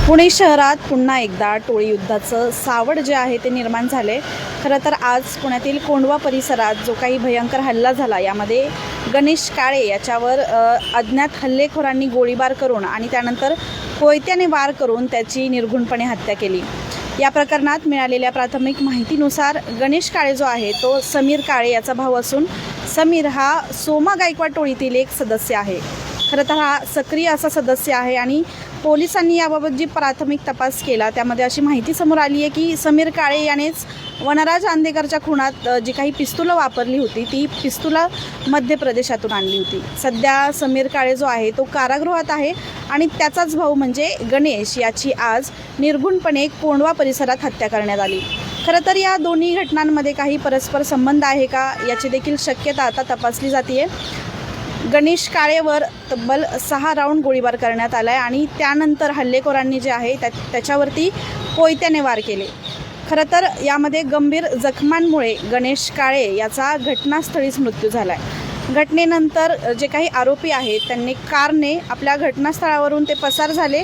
पुणे शहरात पुन्हा एकदा टोळी युद्धाचं सावट जे आहे ते निर्माण झाले। खरं तर आज पुण्यातील कोंढवा परिसरात जो काही भयंकर हल्ला झाला, यामध्ये गणेश काळे याच्यावर अज्ञात हल्लेखोरांनी गोळीबार करून आणि त्यानंतर कोयत्याने वार करून त्याची निर्घृणपणे हत्या केली। या प्रकरणात मिळालेल्या प्राथमिक माहितीनुसार गणेश काळे जो आहे तो समीर काळे याचा भाऊ असून समीर हा सोमा गायकवाड टोळीतील एक सदस्य आहे। खरं तर हा सक्रिय असा सदस्य आहे आणि पोलिसांनी याबाबत जी प्राथमिक तपास केला त्यामध्ये अशी माहिती समोर आली आहे की समीर काळे यानेच वनराज आंदेकरच्या खुनात जी काही पिस्तुलं वापरली होती ती पिस्तुलं मध्य प्रदेशातून आणली होती। सध्या समीर काळे जो आहे तो कारागृहात आहे आणि त्याचाच भाऊ म्हणजे गणेश याची आज निर्घृणपणे कोंढवा परिसरात हत्या करण्यात आली। खरं तर या दोन्ही घटनांमध्ये काही परस्पर संबंध आहे का याची देखील शक्यता आता तपासली जाते। गणेश काळेवर तब्बल 6 राऊंड गोळीबार करण्यात आला आहे आणि त्यानंतर हल्लेखोरांनी जे आहे त्याच्यावरती कोयत्याने वार केले। खरं तर यामध्ये गंभीर जखमांमुळे गणेश काळे याचा घटनास्थळीच मृत्यू झाला आहे। घटनेनंतर जे काही आरोपी आहेत त्यांनी कारने आपल्या घटनास्थळावरून ते पसार झाले।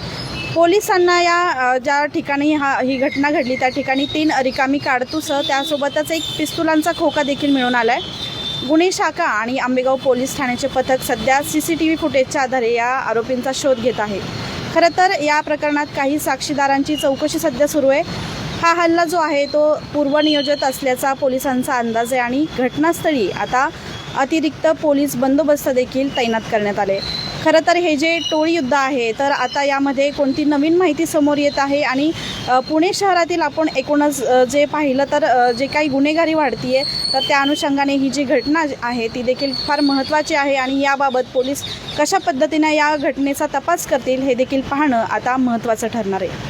पोलिसांना या ज्या ठिकाणी ही घटना घडली त्या ठिकाणी 3 रिकामी काडतुसं त्यासोबतच एक पिस्तुलांचा खोका देखील मिळून आला आहे। गुन्हे शाखा आणि आंबेगाव पोलीस ठाण्याचे पथक सध्या CCTV फुटेजच्या आधारे या आरोपींचा शोध घेत आहे। खरं तर या प्रकरणात काही साक्षीदारांची चौकशी सध्या सुरू आहे। हा हल्ला जो आहे तो पूर्वनियोजित असल्याचा पोलिसांचा अंदाज आहे आणि घटनास्थळी आता अतिरिक्त पोलीस बंदोबस्त देखील तैनात करण्यात आले। खरं तर हे जे टोळी युद्ध आहे तर आता यामध्ये कोणती नवीन माहिती समोर येत आहे आणि पुणे शहरातील आपण एकूणच जे पाहिलं तर जे काही गुन्हेगारी वाढतीये तर त्या अनुषंगाने ही जी घटना आहे ती देखील फार महत्त्वाची आहे आणि याबाबत पोलीस कशा पद्धतीने या घटनेचा तपास करतील हे देखील पाहणं आता महत्त्वाचं ठरणार आहे।